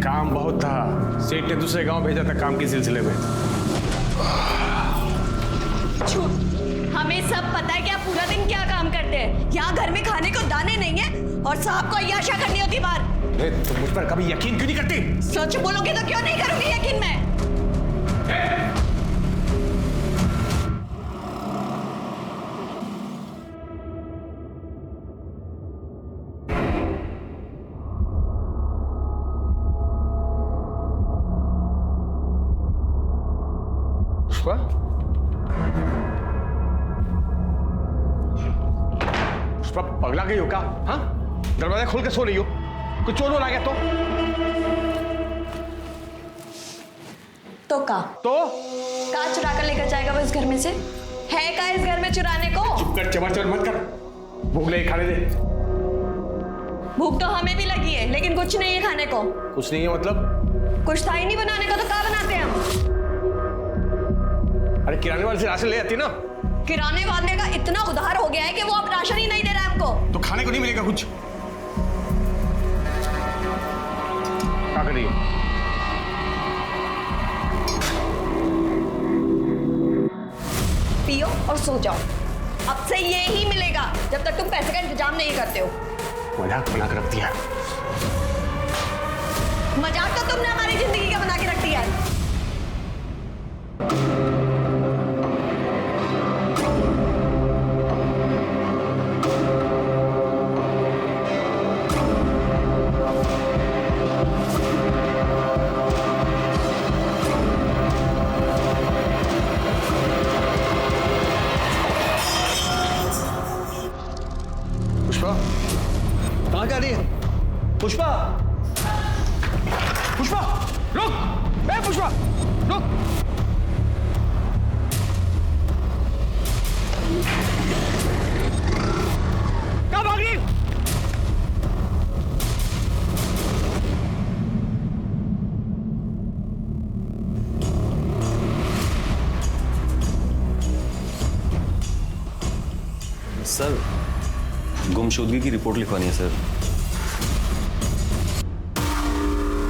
काम बहुत था, सेठ ने दूसरे गांव भेजा था काम के सिलसिले में। हमें सब पता है कि आप पूरा दिन क्या काम करते हैं। यहाँ घर में खाने को दाने नहीं है और साहब को अय्याशा करनी होती बाहर। तुम मुझ पर कभी यकीन क्यों नहीं करती? सच बोलोगे तो क्यों नहीं करूंगी यकीन मैं। पुष्पा, पुष्पा पगला गई हो क्या? हाँ, दरवाजा खोल के सो रही हो? कुछ चोर आ गया तो का चुरा कर लेकर जाएगा वो इस घर में से? है का इस घर में चुराने को? चुप कर, चबर चबर मत कर। भूख लगी, खाने दे। भूख तो हमें भी लगी है, लेकिन कुछ नहीं है खाने को। कुछ नहीं है मतलब? कुछ था ही नहीं बनाने का, तो क्या बनाते हैं हम? अरे किराने वाले से राशन ले आती ना। किराने वाले का इतना उधार हो गया है कि वो अब राशन ही नहीं दे रहा है हमको। तो खाने को नहीं मिलेगा कुछ? क्या कर रही हो? पियो और सो जाओ। अब से ये ही मिलेगा जब तक तुम पैसे का इंतजाम नहीं करते हो। मजाक बना के रख दिया। मजाक तो तुमने हमारी जिंदगी का बना के रख दिया है। कहाँ जा रही है? पुष्पा! पुष्पा! रुक! ए पुष्पा! रुक! कहाँ भाग रही? सर, गुमशुदगी की रिपोर्ट लिखवानी है सर।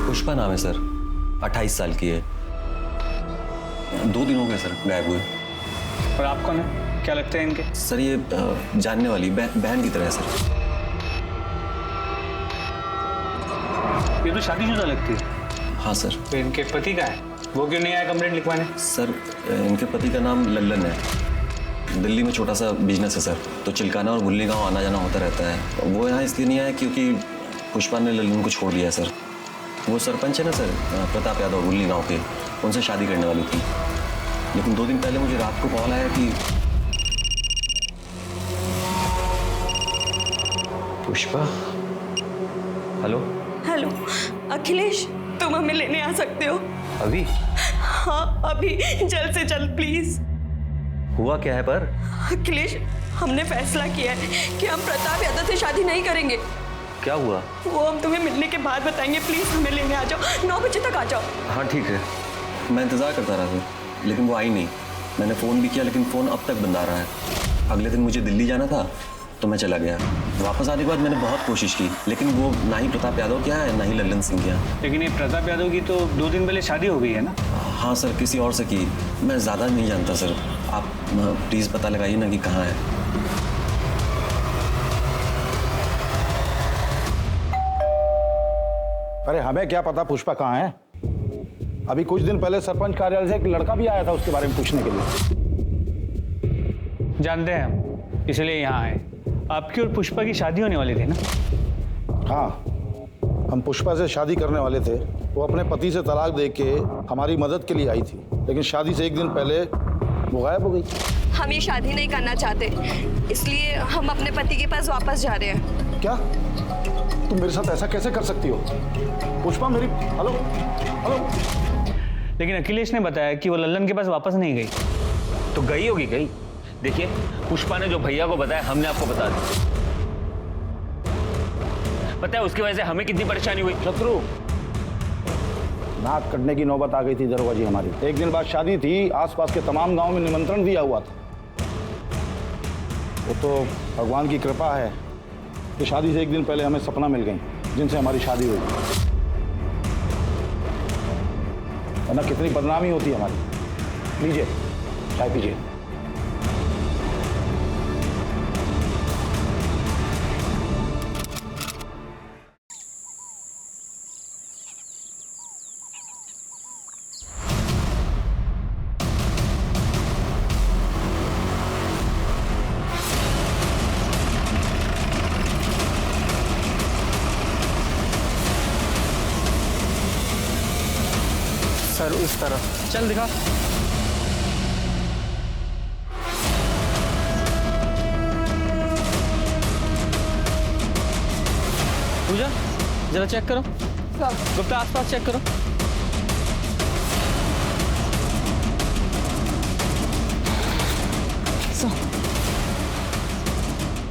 पुष्पा नाम है सर, 28 साल की है। 2 दिन हो गए सर गायब हुए। और आप कौन है? क्या लगता है इनके? सर ये जानने वाली बहन की तरह है सर। ये तो शादीशुदा लगती है। हाँ सर। तो इनके पति का है, वो क्यों नहीं आया कंप्लेंट लिखवाने? सर इनके पति का नाम लल्लन है। दिल्ली में छोटा सा बिजनेस है सर, तो चिलकाना और गुल्ली गांव आना जाना होता रहता है। वो यहाँ इसलिए नहीं आया क्योंकि पुष्पा ने लल्लन को छोड़ दिया सर। वो सरपंच है ना सर, प्रताप यादव, गुल्ली गांव के, उनसे शादी करने वाली थी। लेकिन 2 दिन पहले मुझे रात को कॉल आया कि पुष्पा। हेलो हेलो अखिलेश, तुम हमें लेने आ सकते हो? अभी? हाँ अभी, जल्द से जल्द प्लीज। हुआ क्या है पर? अखिलेश, हमने फैसला किया है कि हम प्रताप यादव से शादी नहीं करेंगे। क्या हुआ? वो हम तुम्हें मिलने के बाद बताएंगे। प्लीज हमें लेने आ जाओ, 9 बजे तक आ जाओ। हाँ ठीक है, मैं इंतज़ार करता रहा सर, लेकिन वो आई नहीं। मैंने फ़ोन भी किया लेकिन फ़ोन अब तक बंद आ रहा है। अगले दिन मुझे दिल्ली जाना था तो मैं चला गया। वापस आने के बाद मैंने बहुत कोशिश की, लेकिन वो ना ही प्रताप यादव क्या है ना ही लल्लन सिंह क्या। लेकिन ये प्रताप यादव की तो 2 दिन पहले शादी हो गई है ना? हाँ सर, किसी और से की। मैं ज़्यादा नहीं जानता सर, आप प्लीज़ पता लगाइए ना कि कहाँ है। अरे हमें क्या पता पुष्पा कहाँ है। अभी कुछ दिन पहले सरपंच कार्यालय से एक लड़का भी आया था उसके बारे में पूछने के लिए। जानते हैं हम, इसलिए यहाँ आए। आपकी और पुष्पा की शादी होने वाली थी ना? हाँ, हम पुष्पा से शादी करने वाले थे। वो अपने पति से तलाक दे के हमारी मदद के लिए आई थी, लेकिन शादी से 1 दिन पहले वो गायब हो गई। हम ये शादी नहीं करना चाहते, इसलिए हम अपने पति के पास वापस जा रहे हैं। क्या तुम मेरे साथ ऐसा कैसे कर सकती हो पुष्पा? मेरी हेलो हेलो। लेकिन अखिलेश ने बताया कि वो लल्लन के पास वापस नहीं गई। तो गई होगी गई। देखिए, पुष्पा ने जो भैया को बताया हमने आपको बता दिया। पता है उसकी वजह से हमें कितनी परेशानी हुई। शत्रु, नाक कटने की नौबत आ गई थी दरोगा जी हमारी। 1 दिन बाद शादी थी, आसपास के तमाम गांव में निमंत्रण दिया हुआ था। वो तो भगवान की कृपा है कि शादी से 1 दिन पहले हमें सपना मिल गई जिनसे हमारी शादी हुई। वरना कितनी बदनामी होती है हमारी। लीजिए चाय पीजिए। सर उस तरफ चल दिखा। पूजा जरा चेक करो। गुप्ता आसपास चेक करो।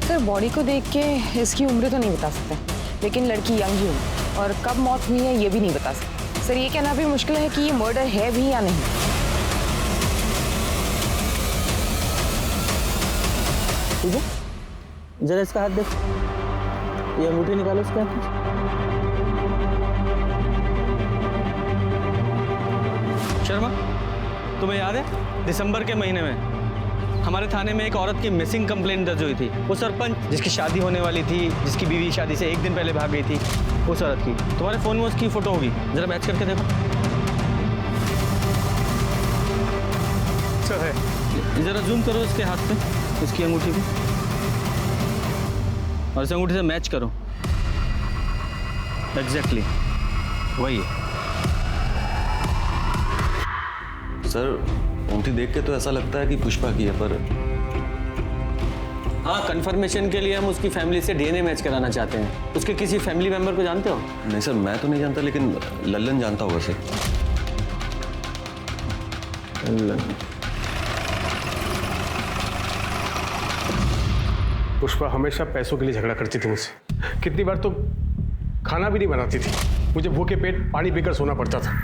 सर बॉडी को देख के इसकी उम्र तो नहीं बता सकते, लेकिन लड़की यंग ही है और कब मौत हुई है ये भी नहीं बता सकते। सर ये कहना भी मुश्किल है कि ये मर्डर है भी या नहीं। पूजा जरा इसका हाथ देख, ये अंगूठी निकालो इसके हाथ में। शर्मा तुम्हें याद है दिसंबर के महीने में हमारे थाने में एक औरत की मिसिंग कंप्लेंट दर्ज हुई थी। वो सरपंच जिसकी शादी होने वाली थी, जिसकी बीवी शादी से एक दिन पहले भाग गई थी, उस औरत की तुम्हारे फोन में उसकी फोटो होगी, जरा मैच करके देखो। सर है, जरा जूम करो इसके हाथ पे, इसकी अंगूठी पे, और इस अंगूठी से मैच करो। एग्जैक्टली वही है। सर अंगूठी देख के तो ऐसा लगता है कि पुष्पा की है, पर हाँ कंफर्मेशन के लिए हम उसकी फैमिली से डीएनए मैच कराना चाहते हैं। उसके किसी फैमिली मेंबर को जानते हो? नहीं सर मैं तो नहीं जानता, लेकिन लल्लन जानता होगा सर। पुष्पा हमेशा पैसों के लिए झगड़ा करती थी मुझसे। कितनी बार तो खाना भी नहीं बनाती थी, मुझे भूखे पेट पानी पीकर सोना पड़ता था।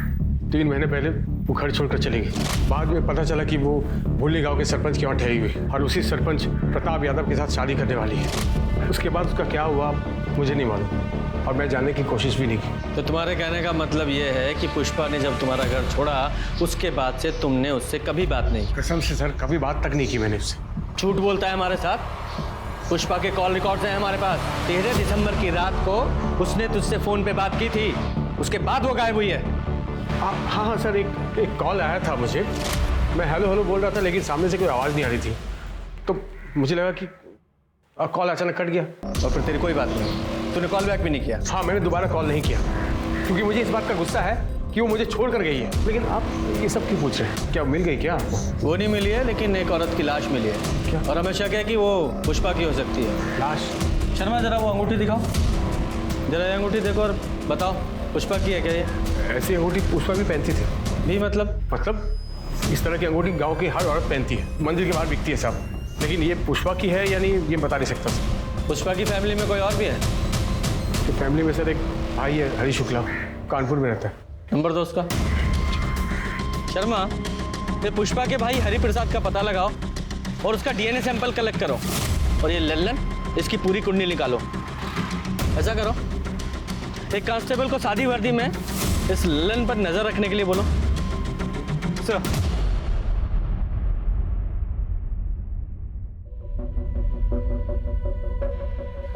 3 महीने पहले वो घर छोड़कर चली गई। बाद में पता चला कि वो भुल्ली गांव के सरपंच के वहाँ ठहरी हुई और उसी सरपंच प्रताप यादव के साथ शादी करने वाली है। उसके बाद उसका क्या हुआ मुझे नहीं मालूम और मैं जानने की कोशिश भी नहीं की। तो तुम्हारे कहने का मतलब ये है कि पुष्पा ने जब तुम्हारा घर छोड़ा उसके बाद से तुमने उससे कभी बात नहीं? कसम से सर कभी बात तक नहीं की मैंने उससे। झूठ बोलता है हमारे साथ। पुष्पा के कॉल रिकॉर्ड्स हैं हमारे पास। 13 दिसंबर की रात को उसने तुझसे फोन पे बात की थी, उसके बाद वो गायब हुई है। हाँ हाँ सर, एक कॉल आया था मुझे। मैं हेलो हेलो बोल रहा था, लेकिन सामने से कोई आवाज़ नहीं आ रही थी, तो मुझे लगा कि कॉल अचानक कट गया। और फिर तेरी कोई बात नहीं, तूने कॉल बैक भी नहीं किया? हाँ मैंने दोबारा कॉल नहीं किया, क्योंकि मुझे इस बात का गुस्सा है कि वो मुझे छोड़ कर गई है। लेकिन आप ये सब क्यों पूछ रहे हैं? क्या मिल गई क्या आपको? वो नहीं मिली है, लेकिन एक औरत की लाश मिली है। क्या? और हमें शक है कि वो पुष्पा की हो सकती है। लाश? शर्मा जरा वो अंगूठी दिखाओ, जरा ये अंगूठी देखो और बताओ पुष्पा की है क्या ये? ऐसी अंगूठी पुष्पा भी पहनती थी। भी मतलब इस तरह की अंगूठी गांव की हर औरत पहनती है, मंदिर के बाहर बिकती है साहब। लेकिन ये पुष्पा की है या नहीं ये बता नहीं सकता। पुष्पा की फैमिली में कोई और भी है? तो फैमिली में सर एक भाई है हरी शुक्ला, कानपुर में रहता है। नंबर दो उसका। शर्मा ये पुष्पा के भाई हरि प्रसाद का पता लगाओ और उसका डीएनए सैंपल कलेक्ट करो, और ये लल्लन इसकी पूरी कुंडली निकालो। ऐसा करो, एक कांस्टेबल को सादी वर्दी में इस लल्लन पर नजर रखने के लिए बोलो। सर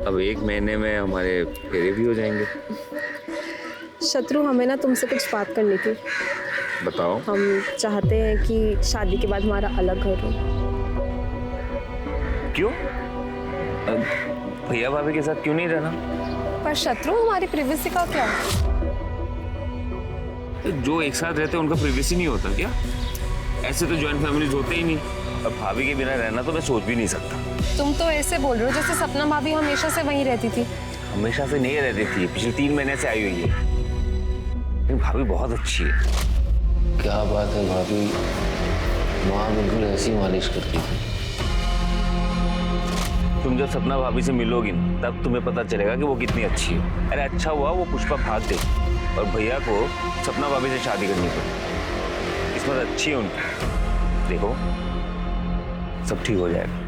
अब 1 महीने में हमारे फेरे भी हो जाएंगे। शत्रु हमें ना तुमसे कुछ बात करनी थी। बताओ। हम चाहते हैं कि शादी के बाद हमारा अलग घर हो। क्यों? भैया भाभी के साथ क्यों नहीं रहना? पर शत्रु हमारी प्रिवेसी का क्या? जो एक साथ रहते हैं उनका प्रिवेसी नहीं होता क्या? ऐसे तो जॉइंट फैमिलीज होते ही नहीं। और भाभी के बिना रहना तो मैं सोच भी नहीं सकता। तुम तो ऐसे बोल रहे हो जैसे सपना भाभी हमेशा से वहीं रहती थी। हमेशा से नहीं रहती थी, पिछले 3 महीने से आई हुई है। लेकिन भाभी बहुत अच्छी है। क्या बात है, भाभी माँ बिल्कुल ऐसी मालिश करती थी। तुम जब सपना भाभी से मिलोगी तब तुम्हें पता चलेगा कि वो कितनी अच्छी है। अरे अच्छा हुआ वो पुष्पा भाग गई और भैया को सपना भाभी से शादी करनी पड़ी। किस्मत अच्छी है उनकी। देखो सब ठीक हो जाएगा।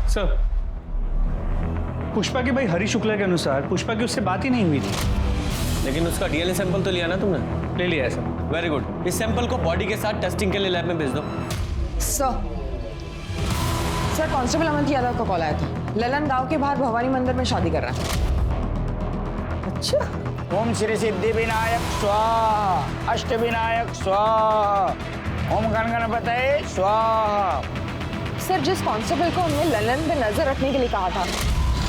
सर पुष्पा के भाई हरी शुक्ला के अनुसार पुष्पा की उससे बात ही नहीं हुई थी। लेकिन उसका डीएनए सैंपल तो लिया ना तुमने? ले लिया है सर, वेरी गुड। इस सैंपल को बॉडी के साथ टेस्टिंग के लिए लैब में भेज दो। सर कांस्टेबल अमन यादव का कॉल आया था। ललन गांव के बाहर भवानी मंदिर में शादी कर रहा है। अच्छा। ओम श्री सिद्धि विनायक स्वाहा, अष्ट विनायक स्वाहा, ओम गण गणपतये स्वाहा। सर जिस कांस्टेबल को हमने ललन पे नजर रखने के लिए कहा था,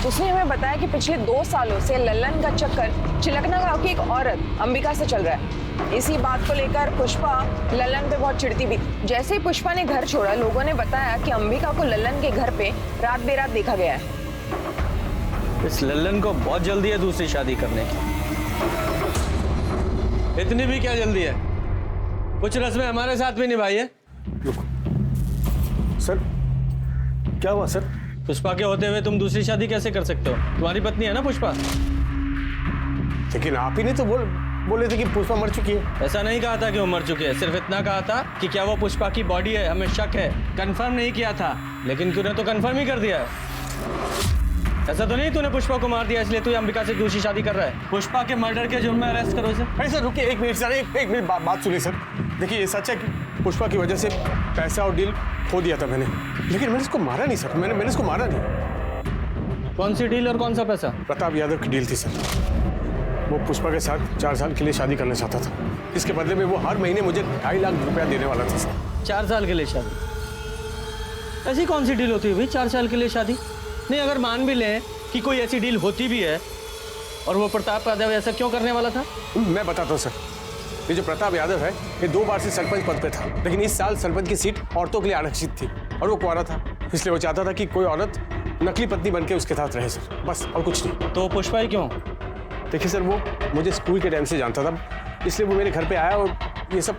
उसने हमें बताया कि पिछले 2 सालों से ललन का चक्कर चिलकना गांव की एक औरत अंबिका से चल रहा है। इसी बात को लेकर पुष्पा ललन पे बहुत चिढ़ती भी थी। जैसे ही पुष्पा ने घर छोड़ा, लोगों ने बताया कि अंबिका को ललन के घर पे रात बेरात देखा गया है। इस ललन को बहुत जल्दी है दूसरी शादी करने की। इतनी भी क्या जल्दी है? कुछ रस्में हमारे साथ भी निभाई है। सर क्या हुआ सर? पुष्पा के होते हुए तुम दूसरी शादी कैसे कर सकते हो? तुम्हारी पत्नी है ना पुष्पा। लेकिन आप ही ने तो बोले थे कि पुष्पा मर चुकी है। ऐसा नहीं कहा था कि वो मर चुकी है, सिर्फ इतना कहा था कि क्या वो पुष्पा की बॉडी है, हमें शक है। कंफर्म नहीं किया था, लेकिन तूने तो कंफर्म ही कर दिया है। ऐसा तो नहीं तूने पुष्पा को मार दिया इसलिए तू अंबिका से दूसरी शादी कर रहा है? पुष्पा के मर्डर के जुर्म में अरेस्ट करो इसे। अरे सर रुकिए, एक मिनट सर, एक मिनट बात सुनिए सर। देखिए ये सच है कि पुष्पा की वजह से पैसा और डील खो दिया था मैंने, लेकिन मैंने इसको मारा नहीं सर। मैंने इसको मारा नहीं। कौन सी डील और कौन सा पैसा? प्रताप यादव की डील थी सर। वो पुष्पा के साथ 4 साल के लिए शादी करना चाहता था। इसके बदले में वो हर महीने मुझे 2.5 लाख रुपया देने वाला था सर। 4 साल के लिए शादी? ऐसी कौन सी डील होती है भाई 4 साल के लिए शादी? नहीं, अगर मान भी लें कि कोई ऐसी डील होती भी है, और वो प्रताप यादव ऐसा क्यों करने वाला था? मैं बताता हूँ सर। ये जो प्रताप यादव है, ये 2 बार से सरपंच पद पे था, लेकिन इस साल सरपंच की सीट औरतों के लिए आरक्षित थी और वो कुंवारा था, इसलिए वो चाहता था कि कोई औरत नकली पत्नी बनके उसके साथ रहे सर, बस और कुछ नहीं। तो पुष्पा ही क्यों? देखिए सर, वो मुझे स्कूल के टाइम से जानता था, इसलिए वो मेरे घर पे आया और ये सब।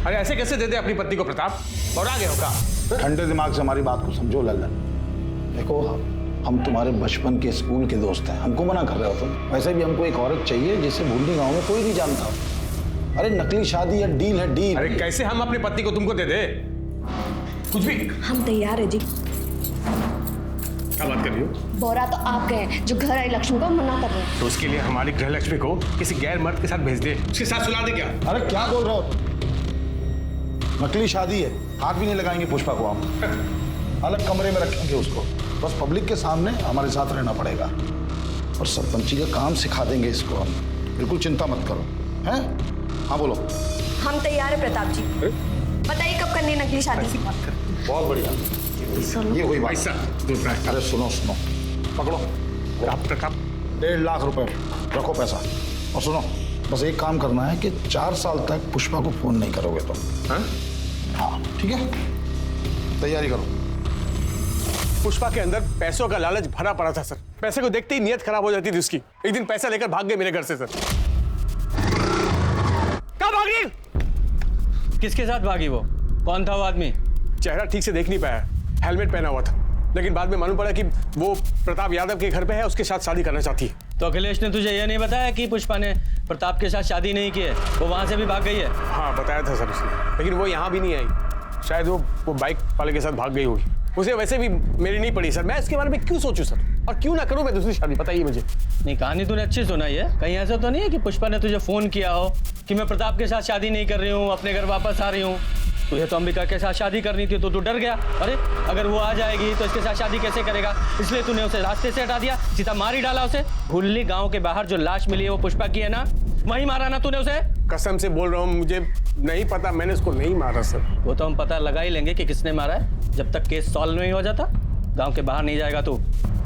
अरे ऐसे कैसे दे दे अपनी पत्नी को प्रताप? और आगे होगा। ठंडे दिमाग से हमारी बात को समझो ललन। देखो हम तुम्हारे बचपन के स्कूल के दोस्त हैं, हमको मना कर रहे हो तुम? वैसे भी हमको एक औरत चाहिए जिसे भूलनी गाँव में कोई नहीं जानता। अरे नकली शादी या डील है डील। अरे कैसे हम अपनी पत्नी को तुमको दे दे? कुछ भी। हम तैयार है जी। क्या बात कर रही हो? बोरा तो आप गए हैं जो घर आई लक्ष्मी को मना कर रहे हैं। तो उसके लिए हमारी गृह लक्ष्मी को किसी गैर मर्द के साथ भेज दे, उसके साथ सुला दे क्या? अरे क्या बोल रहे हो? नकली शादी है, हाथ भी नहीं लगाएंगे पुष्पा को हम। अलग कमरे में रखेंगे उसको, बस पब्लिक के सामने हमारे साथ रहना पड़ेगा और सरपंची का काम सिखा देंगे इसको हम। बिल्कुल चिंता मत करो। हैं? हाँ बोलो। हम तैयार है प्रताप जी। बताइए कब करनी है नकली शादी? बहुत बढ़िया, ये हुई बात। पैसा दो। अरे सुनो पकड़ो। आप प्रताप 1.5 लाख रुपए रखो पैसा। और सुनो, बस एक काम करना है कि 4 साल तक पुष्पा को फोन नहीं करोगे तुम। हाँ ठीक है, तैयारी करो। पुष्पा के अंदर पैसों का लालच भरा पड़ा था सर। पैसे को देखते ही नीयत खराब हो जाती थी उसकी। एक दिन पैसा लेकर भाग गए मेरे घर से सर। कहाँ भाग गई? किसके साथ भागी वो? कौन था वो आदमी? चेहरा ठीक से देख नहीं पाया, हेलमेट पहना हुआ था, लेकिन बाद में मालूम पड़ा कि वो प्रताप यादव के घर पे है, उसके साथ शादी करना चाहती है। तो अखिलेश ने तुझे यह नहीं बताया कि पुष्पा ने प्रताप के साथ शादी नहीं की है, वो वहां से भी भाग गई है? हाँ बताया था सर उसने, लेकिन वो यहाँ भी नहीं आई। शायद वो बाइक वाले के साथ भाग गई होगी। उसे वैसे भी मेरी नहीं पड़ी सर। मैं इसके बारे में क्यों सोचूं सर, और क्यों ना करूं मैं दूसरी शादी? बताइए मुझे। नहीं, कहानी तूने अच्छी सुनाई है। कहीं ऐसा तो नहीं है कि पुष्पा ने तुझे फोन किया हो कि मैं प्रताप के साथ शादी नहीं कर रही हूँ, अपने घर वापस आ रही हूँ? तुझे तो अंबिका के साथ शादी करनी थी, तो तू डर गया। अरे अगर वो आ जाएगी तो इसके साथ शादी कैसे करेगा, इसलिए तूने उसे रास्ते से हटा दिया, सीधा मार ही डाला उसे। भुल्ली गांव के बाहर जो लाश मिली है वो पुष्पा की है ना, वहीं मारा ना तूने उसे? कसम से बोल रहा हूँ, मुझे नहीं पता, मैंने उसको नहीं मारा सर। वो तो हम पता लगा ही लेंगे कि किसने मारा है, जब तक केस सॉल्व नहीं हो जाता गांव के बाहर नहीं जाएगा तू।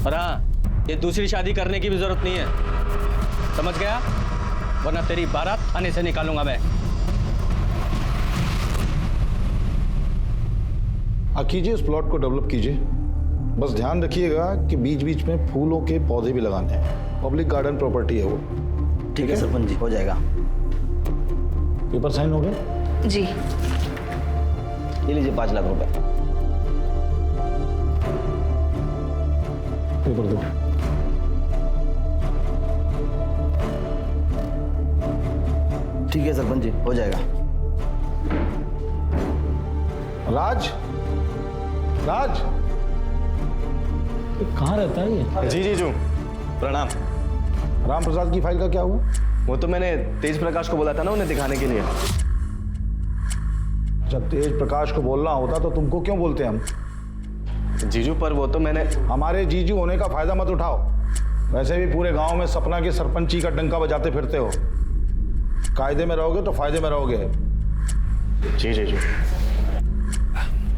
और हाँ, ये दूसरी शादी करने की भी जरूरत नहीं है, समझ गया? वरना तेरी बारात आने से निकालूंगा मैं। कीजिए, उस प्लॉट को डेवलप कीजिए। बस ध्यान रखिएगा कि बीच बीच में फूलों के पौधे भी लगाने हैं। पब्लिक गार्डन प्रॉपर्टी है वो। ठीक है सरपंच जी, हो जाएगा। पेपर साइन हो गए? जी। ये लीजिए 5 लाख रुपए। पेपर दो। ठीक है सरपंच जी, हो जाएगा। राज, राज कहाँ रहता है ये? जी जी जू, प्रणाम। राम प्रसाद की फाइल का क्या हुआ? वो तो मैंने तेज प्रकाश को बोला था ना उन्हें दिखाने के लिए। जब तेज प्रकाश को बोलना होता तो तुमको क्यों बोलते हम? जीजू पर वो तो मैंने। हमारे जीजू होने का फायदा मत उठाओ। वैसे भी पूरे गांव में सपना की सरपंची का डंका बजाते फिरते हो। कायदे में रहोगे तो फायदे में रहोगे। जी जीजू।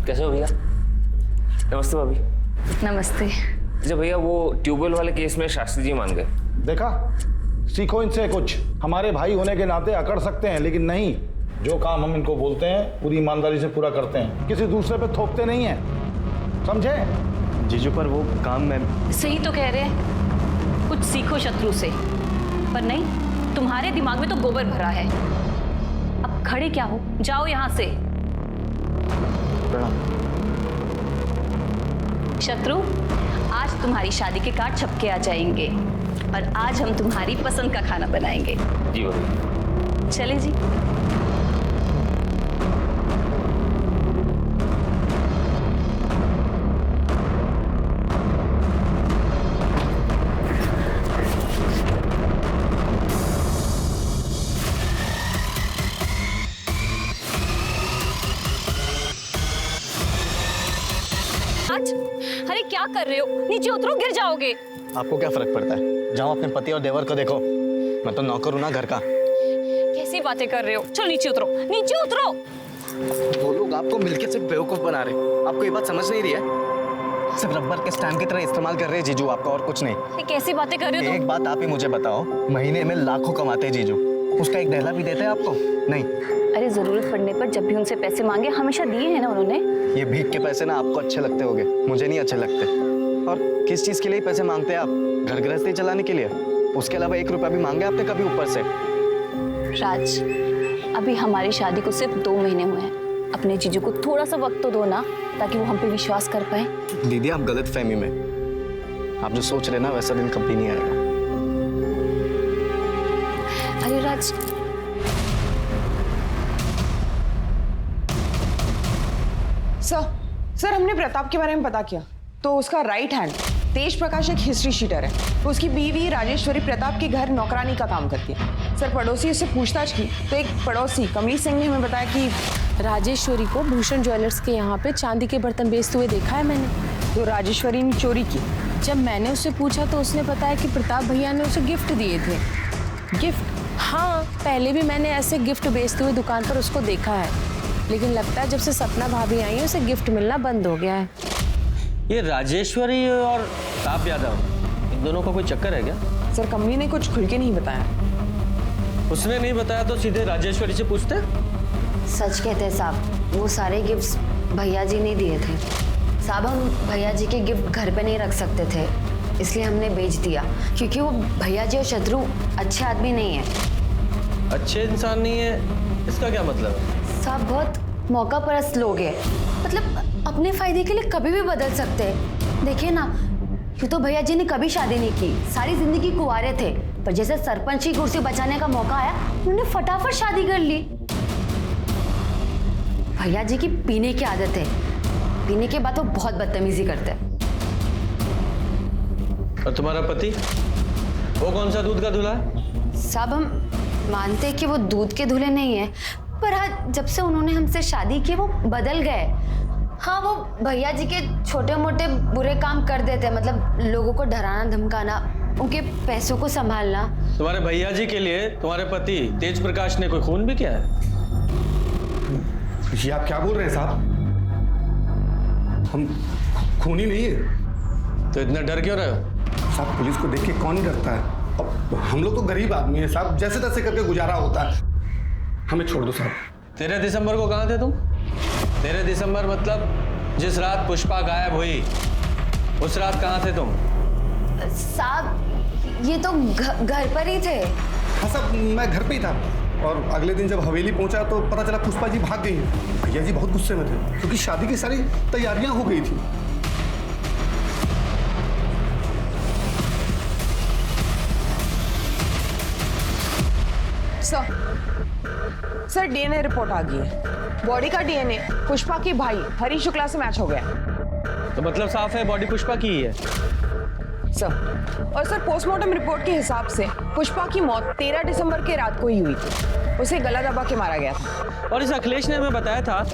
कैसे हो भैया? नमस्ते भाभी। नमस्ते। अच्छा भैया, वो ट्यूबवेल वाले केस में शास्त्री जी मान गए। देखा, सीखो इनसे कुछ। हमारे भाई होने के नाते अकड़ सकते हैं, लेकिन नहीं, जो काम हम इनको बोलते हैं पूरी ईमानदारी से पूरा करते हैं, किसी दूसरे पे थोपते नहीं हैं, समझे? जीजू पर वो काम मैं। सही तो कह रहे हैं, कुछ सीखो शत्रु से। पर नहीं, तुम्हारे दिमाग में तो गोबर भरा है। अब खड़े क्या हो, जाओ यहाँ से। शत्रु, आज तुम्हारी शादी के कार्ड छपके आ जाएंगे और आज हम तुम्हारी पसंद का खाना बनाएंगे। जी भाभी। चले जी। आज, अरे क्या कर रहे हो? नीचे उतरो, गिर जाओगे। आपको क्या फर्क पड़ता है? जाओ अपने पति और देवर को देखो। मैं तो नौकर हूं ना घर का। कैसी बातें कर रहे हो? चलो नीचे उतरो, नीचे उतरो। वो लोग आपको मिलके सिर्फ बेवकूफ बना रहे हैं। आपको ये बात समझ नहीं रही है? सिर्फ रबर के स्टैम्प की तरह इस्तेमाल कर रहे हैं जीजू आपका, और कुछ नहीं। ये कैसी बातें कर रहे हो एक बात आप ही मुझे बताओ, महीने में लाखों कमाते हैं जीजू, उसका एक दहला भी देते हैं आपको? नहीं। अरे जरूरत पड़ने पर जब भी उनसे पैसे मांगे हमेशा दिए हैं ना उन्होंने। ये भीख के पैसे ना आपको अच्छे लगते होंगे, मुझे नहीं अच्छे लगते। और किस चीज के लिए पैसे मांगते हैं आप? घर गृहस्थी चलाने के लिए? उसके अलावा 1 रुपया भी मांगे आपने कभी ऊपर से? राज, अभी हमारी शादी को सिर्फ 2 महीने हुए हैं। अपने जीजू को थोड़ा सा वक्त तो दो ना, ताकि वो हम पे विश्वास कर पाए। दीदी आप गलत फहमी में, आप जो सोच रहे ना वैसा दिन कभी नहीं आएगा। अरे राज, सर हमने प्रताप के बारे में पता किया तो उसका राइट हैंड तेज प्रकाश एक हिस्ट्री शीटर है। उसकी बीवी राजेश्वरी प्रताप के घर नौकरानी का काम करती है। सर पड़ोसी उससे पूछताछ की तो एक पड़ोसी कमली सिंह ने हमें बताया कि राजेश्वरी को भूषण ज्वेलर्स के यहाँ पे चांदी के बर्तन बेचते हुए देखा है मैंने। तो राजेश्वरी ने चोरी की। जब मैंने उससे पूछा तो उसने बताया कि प्रताप भैया ने उसे गिफ्ट दिए थे। गिफ्ट? हाँ, पहले भी मैंने ऐसे गिफ्ट बेचते हुए दुकान पर उसको देखा है, लेकिन लगता है जब से सपना भाभी आई है उसे गिफ्ट मिलना बंद हो गया है। ये राजेश्वरी और प्रताप यादव, इन दोनों का कोई चक्कर है क्या? सर कमली ने कुछ खुल के नहीं बताया। उसने नहीं बताया तो सीधे राजेश्वरी से पूछते। सच कहते हैं साहब, वो सारे गिफ्ट्स भैया जी ने दिए थे। साहब हम भैया जी के गिफ्ट घर पे नहीं रख सकते थे, इसलिए हमने बेच दिया, क्योंकि वो भैया जी और शत्रु अच्छे आदमी नहीं है। अच्छे इंसान नहीं है इसका क्या मतलब है? साहब बहुत मौका परस्त लोग हैं, मतलब अपने फायदे के लिए कभी भी बदल सकते हैं। देखिए ना, यूँ तो भैया जी ने कभी शादी नहीं की, सारी जिंदगी कुंवारे थे, पर जैसे सरपंच की कुर्सी बचाने का मौका आया उन्होंने फटाफट शादी कर ली। भैया जी की पीने की आदत है, पीने के बाद वो बहुत बदतमीजी करते हैं। और तुम्हारा पति, वो कौन सा दूध का दूल्हा है? साहब हम मानते हैं कि वो दूध के दूल्हे नहीं है, पर आज जब से उन्होंने हमसे शादी की वो बदल गए। हाँ, वो भैया जी के छोटे मोटे बुरे काम कर देते, मतलब लोगों को डराना धमकाना, उनके पैसों को संभालना। तुम्हारे भैया जी के लिए तुम्हारे पति तेज प्रकाश ने कोई खून भी किया है? ये आप क्या बोल रहे हैं साहब? हम खूनी नहीं है। तो इतना डर क्यों रहे हो? साहब पुलिस को देख के कौन ही डरता है? अब हम लोग तो गरीब आदमी हैं साहब, जैसे तैसे करके गुजारा होता है। हमें छोड़ दो साहब। 13 दिसंबर को कहाँ थे तुम? 13 दिसंबर मतलब जिस रात पुष्पा गायब हुई, उस रात कहाँ थे तुम? साहब ये तो घर पर ही थे। हाँ साहब, मैं घर पे ही था, और अगले दिन जब हवेली पहुंचा तो पता चला पुष्पा जी भाग गई हैं। भैया जी बहुत गुस्से में थे, क्योंकि शादी की सारी तैयारियां हो गई थी। सर डीएनए रिपोर्ट आ गई है। बॉडी का डीएनए पुष्पा के भाई हरी शुक्ला से मैच हो गया। तो मतलब साफ है बॉडी पुष्पा की ही है। सर, और सर पोस्टमार्टम रिपोर्ट के हिसाब से पुष्पा की मौत 13 दिसंबर के रात को ही हुई थी। उसे गला दबा के मारा गया था। और इस अखिलेश ने हमें बताया था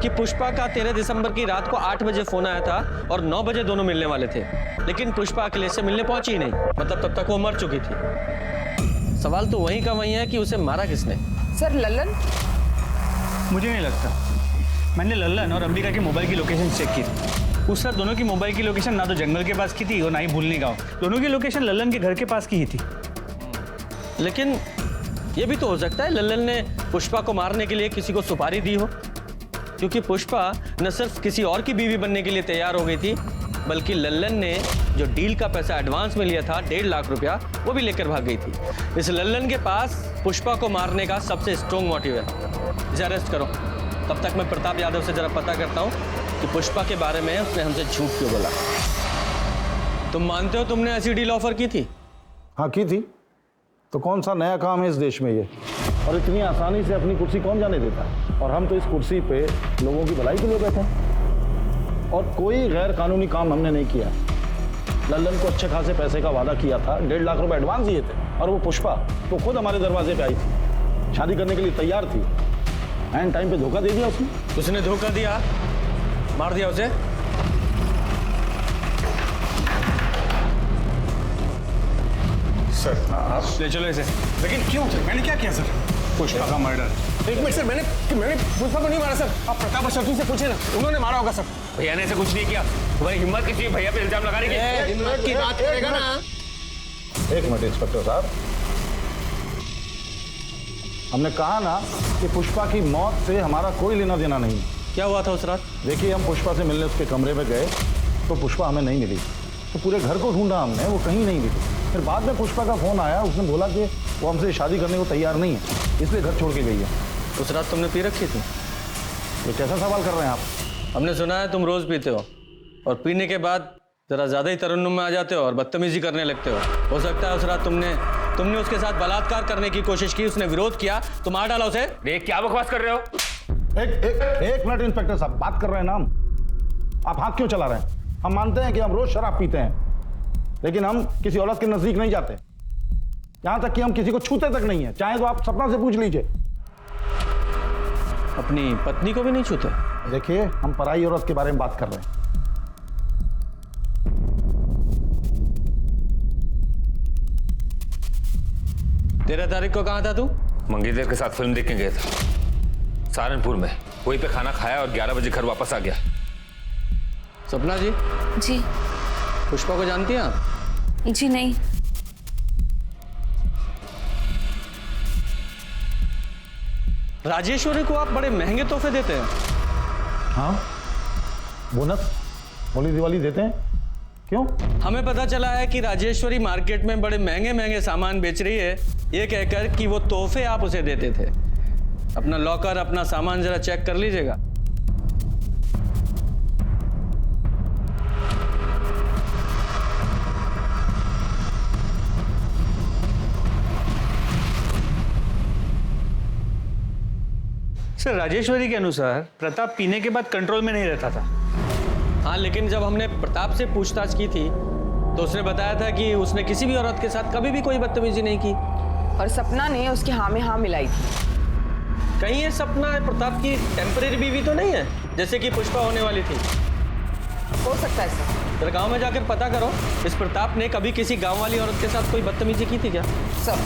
कि पुष्पा का 13 दिसंबर की रात को 8 बजे फोन आया था और 9 बजे दोनों मिलने वाले थे, लेकिन पुष्पा अखिलेश से मिलने पहुंची ही नहीं, मतलब तब तक वो मर चुकी थी। सवाल तो वहीं का वहीं है कि उसे मारा किसने? सर लल्लन? मुझे नहीं लगता। मैंने लल्लन और अंबिका के मोबाइल की लोकेशन चेक की थी। उस रात दोनों की मोबाइल की लोकेशन ना तो जंगल के पास की थी और ना ही भूलनी गाँव। दोनों की लोकेशन लल्लन के घर के पास की ही थी। लेकिन ये भी तो हो सकता है लल्लन ने पुष्पा को मारने के लिए किसी को सुपारी दी हो, क्योंकि पुष्पा न सिर्फ किसी और की बीवी बनने के लिए तैयार हो गई थी, बल्कि लल्लन ने जो डील का पैसा एडवांस में लिया था 1.5 लाख रुपया, वो भी लेकर भाग गई थी। इस लल्लन के पास पुष्पा को मारने का सबसे स्ट्रॉन्ग मोटिव है। इसे अरेस्ट करो। तब तक मैं प्रताप यादव से जरा पता करता हूँ कि पुष्पा के बारे में उसने हमसे झूठ क्यों बोला। तुम मानते हो तुमने ऐसी डील ऑफर की थी? हाँ की थी। तो कौन सा नया काम है इस देश में ये? और इतनी आसानी से अपनी कुर्सी कौन जाने देता है? और हम तो इस कुर्सी पे लोगों की भलाई के लिए बैठे हैं और कोई गैर कानूनी काम हमने नहीं किया। लल्लन को अच्छे खासे पैसे का वादा किया था, 1.5 लाख रुपए एडवांस दिए थे, और वो पुष्पा तो खुद हमारे दरवाजे पे आई थी, शादी करने के लिए तैयार थी। एंड टाइम पे धोखा दे दिया उसने। उसने धोखा दिया, मार दिया उसे। सर आप ले चलो इसे। लेकिन क्यों सर? मैंने क्या किया सर? पुष्पा का मर्डर। एक मिनट सर, मैंने पुष्पा को नहीं मारा सर। आप प्रताप और शत्रु से पूछे ना, उन्होंने मारा होगा सर। भैया ने ऐसे कुछ नहीं किया। तुम्हारी हिम्मत किसी भैया पे इल्जाम लगाने की? हिम्मत की बात करेगा ना। एक मिनट इंस्पेक्टर साहब, हमने कहा ना कि पुष्पा की मौत से हमारा कोई लेना देना नहीं। क्या हुआ था उस रात? देखिए, हम पुष्पा से मिलने उसके कमरे में गए तो पुष्पा हमें नहीं मिली, तो पूरे घर को ढूंढा हमने, वो कहीं नहीं मिली। फिर बाद में पुष्पा का फोन आया, उसने बोला कि वो हमसे शादी करने को तैयार नहीं है, इसलिए घर छोड़ के गई है। उस रात तुमने पी रखी थी? ये कैसा सवाल कर रहे हैं आप? हमने सुना है तुम रोज पीते हो और पीने के बाद जरा ज्यादा ही तरन्नुम में आ जाते हो और बदतमीजी करने लगते हो सकता है उस रात तुमने उसके साथ बलात्कार करने की कोशिश की, उसने विरोध किया तो मार डाला उसे। देख क्या बकवास कर रहे हो? एक मिनट इंस्पेक्टर साहब, बात कर रहे हैं ना हम। आप हाथ क्यों चला रहे हैं? हम मानते हैं कि हम रोज शराब पीते हैं, लेकिन हम किसी औरत के नजदीक नहीं जाते, यहां तक कि हम किसी को छूते तक नहीं है। चाहे तो आप सपना से पूछ लीजिए। अपनी पत्नी को भी नहीं छूते? देखिए, हम पराई औरत के बारे में बात कर रहे हैं। तेरह तारीख को कहाँ था तू? मंगेतर के साथ फिल्म देखने गया था सहारनपुर में। वहीं पे खाना खाया और 11 बजे घर वापस आ गया। सपना जी। जी। पुष्पा को जानती हैं आप? जी नहीं। राजेश्वरी को आप बड़े महंगे तोहफे देते हैं। हाँ, बोनस, होली दिवाली देते हैं। क्यों? हमें पता चला है कि राजेश्वरी मार्केट में बड़े महंगे महंगे सामान बेच रही है, ये कहकर कि वो तोहफे आप उसे देते थे। अपना लॉकर, अपना सामान जरा चेक कर लीजिएगा। सर, राजेश्वरी के अनुसार प्रताप पीने के बाद कंट्रोल में नहीं रहता था। हाँ, लेकिन जब हमने प्रताप से पूछताछ की थी तो उसने बताया था कि उसने किसी भी औरत के साथ कभी भी कोई बदतमीजी नहीं की। और सपना ने उसकी हाँ में हाँ मिलाई थी। कहीं ये सपना प्रताप की टेम्परेरी बीवी तो नहीं है, जैसे कि पुष्पा होने वाली थी? हो सकता है सर। फिर गांव में जाकर पता करो, इस प्रताप ने कभी किसी गांव वाली औरत के साथ कोई बदतमीजी की थी क्या? सर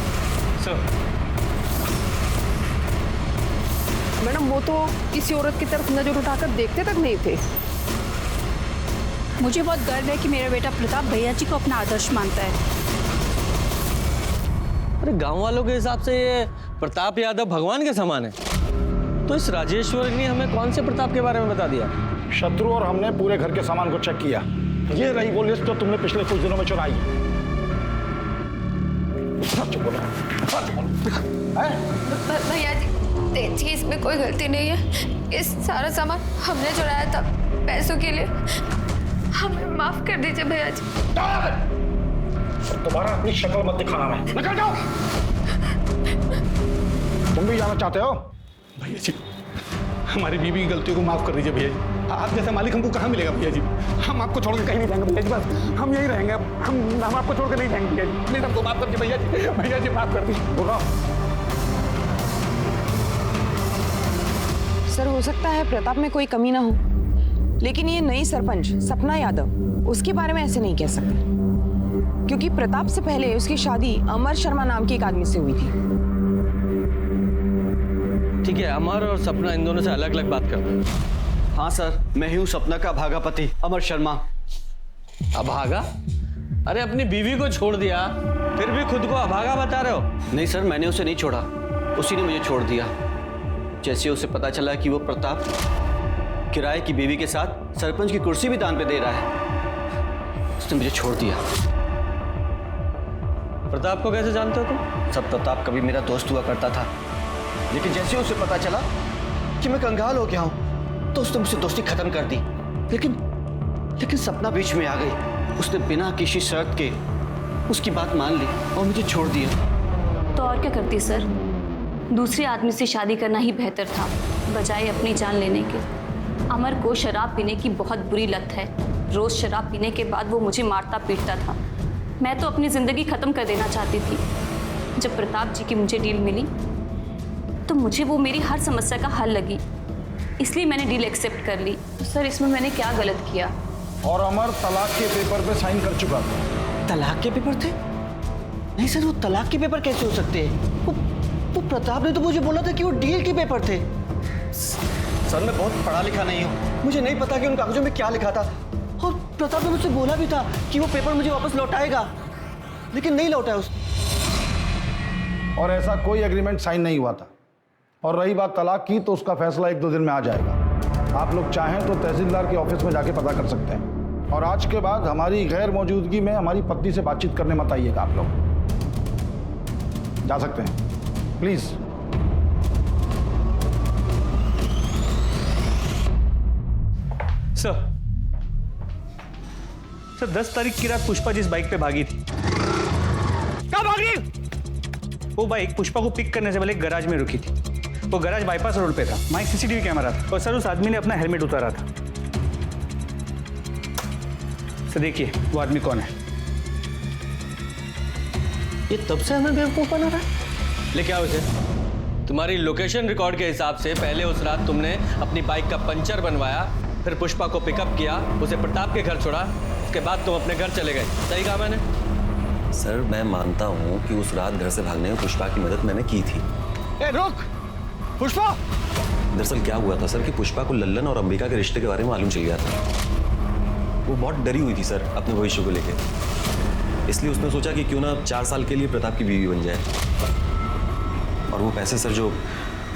मैडम, वो तो किसी औरत की तरफ नजर उठाकर देखते तक नहीं थे। मुझे बहुत गर्व है कि मेरा बेटा प्रताप भैया जी को अपना आदर्श मानता है। अरे गांव वालों के हिसाब से ये प्रताप यादव भगवान के समान है, तो इस राजेश्वरी ने हमें कौन से प्रताप के बारे में बता दिया? शत्रु और हमने पूरे घर के सामान को चेक किया। ये रही वो लिस्ट जो तुमने पिछले कुछ दिनों में चुराई। भैया जी, देखिए इसमें कोई गलती नहीं है। इस सारा सामान हमने चुराया था पैसों के लिए। हमें माफ कर दीजिए भैया जी। तुम्हारा अपनी शक्ल मत दिखाना। मैं निकल जाओ। तुम भी जाना चाहते हो? भैया जी, हमारी बीवी की गलतियों को माफ कर दीजिए भैया जी। आप जैसा मालिक हमको कहाँ मिलेगा भैया जी? हम आपको छोड़ के कहीं नहीं जाएंगे भैया जी, बस हम यहीं रहेंगे। हम आपको छोड़ के नहीं जाएंगे भैया जी, प्लीज हमको माफ कर दीजिए भैया जी, भैया जी माफ कर दीजिए। बोलो। सर हो सकता है प्रताप में कोई कमी ना हो, लेकिन ये नई सरपंच सपना यादव उसके बारे में ऐसे नहीं कह सकते, क्योंकि प्रताप से पहले उसकी शादी अमर शर्मा नाम के एक आदमी से हुई थी। ठीक है, अमर और सपना इन दोनों से अलग अलग बात करते हैं। हाँ सर, मैं ही हूँ सपना का भागा पति अमर शर्मा। अभागा? अरे अपनी बीवी को छोड़ दिया, फिर भी खुद को अभागा बता रहे हो? नहीं सर, मैंने उसे नहीं छोड़ा, उसी ने मुझे छोड़ दिया। जैसे उसे पता चला कि वो प्रताप किराए की बीवी के साथ सरपंच की कुर्सी भी दान पे दे रहा है, उसने मुझे छोड़ दिया। प्रताप को कैसे जानते हो तुम? सब प्रताप कभी मेरा दोस्त हुआ करता था, लेकिन जैसे उसे पता चला कि मैं कंगाल हो गया हूं, तो उसने मुझसे दोस्ती खत्म कर दी। लेकिन सपना बीच में आ गई, उसने बिना किसी शर्त के उसकी बात मान ली और मुझे छोड़ दिया। तो और क्या करती सर, दूसरे आदमी से शादी करना ही बेहतर था बजाय अपनी जान लेने के। अमर को शराब पीने की बहुत बुरी लत है, रोज शराब पीने के बाद वो मुझे मारता पीटता था। मैं तो अपनी जिंदगी खत्म कर देना चाहती थी। जब प्रताप जी की मुझे डील मिली तो मुझे वो मेरी हर समस्या का हल लगी, इसलिए मैंने डील एक्सेप्ट कर ली। तो सर इसमें मैंने क्या गलत किया? और अमर तलाक के पेपर पे साइन कर चुका था। तलाक के पेपर थे? नहीं सर, वो तलाक के पेपर कैसे हो सकते हैं? वो प्रताप ने तो मुझे बोला था कि वो डील के पेपर थे। सर मैं बहुत पढ़ा लिखा नहीं हूँ, मुझे नहीं पता कि उन कागजों में क्या लिखा था। और प्रताप ने मुझसे बोला भी था कि वो पेपर मुझे वापस लौटाएगा, लेकिन नहीं लौटाया उसने। और ऐसा कोई एग्रीमेंट साइन नहीं हुआ था। और रही बात तलाक की, तो उसका फैसला 1-2 दिन में आ जाएगा। आप लोग चाहें तो तहसीलदार के ऑफिस में जाके पता कर सकते हैं। और आज के बाद हमारी गैर मौजूदगी में हमारी पत्नी से बातचीत करने मत आइएगा। आप लोग जा सकते हैं, प्लीज। सर 10 तारीख की रात पुष्पा जिस बाइक पे भागी थी, कहाँ भागी? वो बाइक पुष्पा को पिक करने से पहले एक गैराज में रुकी थी। वो गैराज बाईपास रोड पे था, वहाँ एक सीसीटीवी कैमरा था और सर उस आदमी ने अपना हेलमेट उतारा था। सर देखिए वो आदमी कौन है। ये तब से हमें बेवकूफ बना रहा है। लेके आओ इसे। तुम्हारी लोकेशन रिकॉर्ड के हिसाब से पहले उस रात तुमने अपनी बाइक का पंचर बनवाया, फिर पुष्पा को पिकअप किया, उसे प्रताप के घर छोड़ा, उसके बाद तुम अपने घर चले गए। सही कहा मैंने? सर मैं मानता हूँ कि उस रात घर से भागने में पुष्पा की मदद मैंने की थी। ए रुक पुष्पा! दरअसल क्या हुआ था सर कि पुष्पा को लल्लन और अंबिका के रिश्ते के बारे में मालूम चल गया था। वो बहुत डरी हुई थी सर अपने भविष्य को लेकर, इसलिए उसने सोचा कि क्यों ना 4 साल के लिए प्रताप की बीवी बन जाए। और वो पैसे सर जो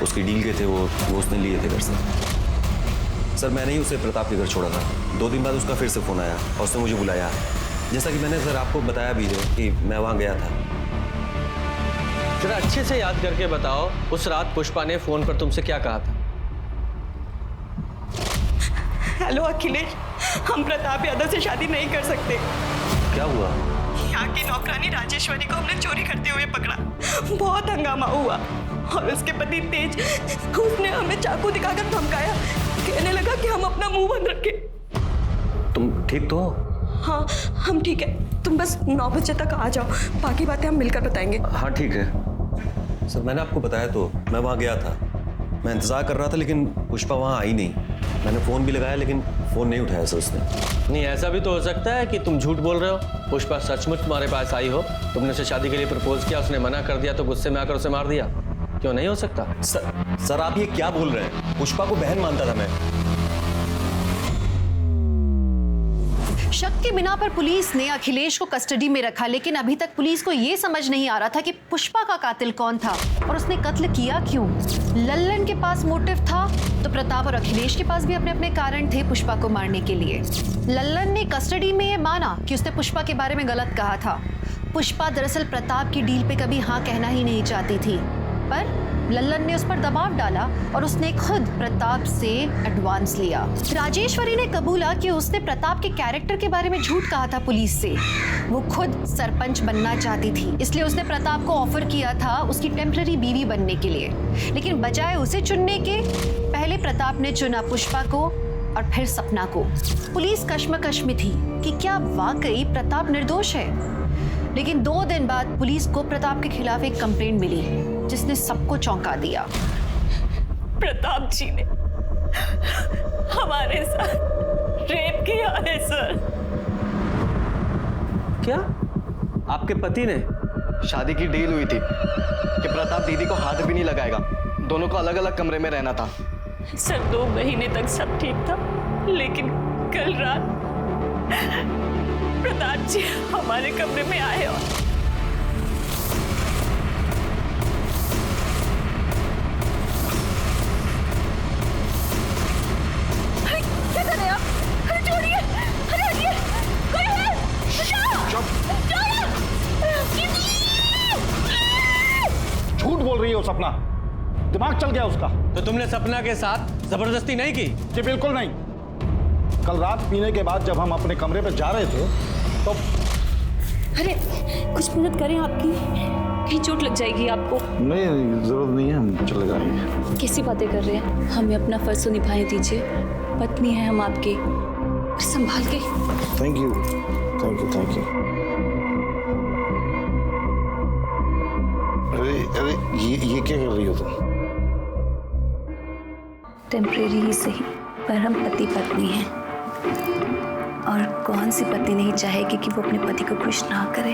उसकी डील के थे वो उसने लिए थे घर से। सर मैंने ही उसे प्रताप के घर छोड़ा था। 2 दिन बाद उसका फिर से फ़ोन आया और उसने मुझे बुलाया, जैसा कि मैंने सर आपको बताया भी है कि मैं वहाँ गया था। जरा अच्छे से याद करके बताओ, उस रात पुष्पा ने फोन पर तुमसे क्या कहा था? हेलो अखिलेश, हम प्रताप यादव से शादी नहीं कर सकते। क्या हुआ? यहाँ की नौकरानी राजेश्वरी को हमने चोरी करते हुए पकड़ा। बहुत हंगामा हुआ और उसके पति तेज, उसने हमें चाकू दिखाकर धमकाया, कहने लगा कि हम अपना मुंह बंद रखें। तुम ठीक तो हो? हाँ हम ठीक है, तुम बस 9 बजे तक आ जाओ, बाकी बातें हम मिलकर बताएंगे। हाँ ठीक है सर, मैंने आपको बताया तो, मैं वहाँ गया था, मैं इंतज़ार कर रहा था, लेकिन पुष्पा वहाँ आई नहीं। मैंने फ़ोन भी लगाया लेकिन फ़ोन नहीं उठाया सर उसने। नहीं, ऐसा भी तो हो सकता है कि तुम झूठ बोल रहे हो। पुष्पा सचमुच तुम्हारे पास आई हो, तुमने उसे शादी के लिए प्रपोज किया, उसने मना कर दिया तो गुस्से में आकर उसे मार दिया। क्यों नहीं हो सकता? सर आप ये क्या बोल रहे हैं? पुष्पा को बहन मानता था मैं। शक के बिना पर पुलिस ने अखिलेश को कस्टडी में रखा, लेकिन अभी तक पुलिस को यह समझ नहीं आ रहा था कि पुष्पा का कातिल कौन था और उसने कत्ल किया क्यों। लल्लन के पास मोटिव था तो प्रताप और अखिलेश के पास भी अपने अपने कारण थे पुष्पा को मारने के लिए। लल्लन ने कस्टडी में यह माना कि उसने पुष्पा के बारे में गलत कहा था। पुष्पा दरअसल प्रताप की डील पे कभी हाँ कहना ही नहीं चाहती थी। पर लल्लन ने उस पर दबाव डाला और उसने खुद प्रताप से एडवांस लिया। राजेश्वरी ने कबूला कि उसने प्रताप के कैरेक्टर के बारे में झूठ कहा था पुलिस से। वो खुद सरपंच बनना चाहती थी, इसलिए उसने प्रताप को ऑफर किया था उसकी टेम्पररी बीवी बनने के लिए। लेकिन बजाय उसे चुनने के पहले प्रताप ने चुना पुष्पा को और फिर सपना को। पुलिस कश्मकश में थी कि क्या वाकई प्रताप निर्दोष है। लेकिन 2 दिन बाद पुलिस को प्रताप के खिलाफ एक कंप्लेंट मिली जिसने सबको चौंका दिया। प्रताप जी ने हमारे साथ रेप किया है सर। क्या? आपके पति ने? शादी की डील हुई थी कि प्रताप दीदी को हाथ भी नहीं लगाएगा, दोनों को अलग अलग कमरे में रहना था। सर 2 महीने तक सब ठीक था, लेकिन कल रात प्रताप जी हमारे कमरे में आए और क्या कर रहे हैं आप? अरे छोड़िए, अरे हटिए, कोई है? बचाओ! झूठ बोल रही हो सपना, दिमाग चल गया उसका। तो तुमने सपना के साथ जबरदस्ती नहीं की? जी बिल्कुल नहीं। कल रात पीने के बाद जब हम अपने कमरे पे जा रहे थे तो अरे कुछ मदद करें आपकी, कहीं चोट लग जाएगी आपको। नहीं जरूरत नहीं है, हम चले जाएंगे। कैसी बातें कर रहे हैं? हमें अपना फर्ज तो निभाने दीजिए, पत्नी है हम आपकी, संभाल के। Thank you thank you thank you. अरे अरे ये क्या कर रही हो तुम? टेम्परेरी ही सही, पर हम पति पत्नी हैं, और कौन सी पत्नी नहीं चाहेगी कि वो अपने पति को खुश ना करे।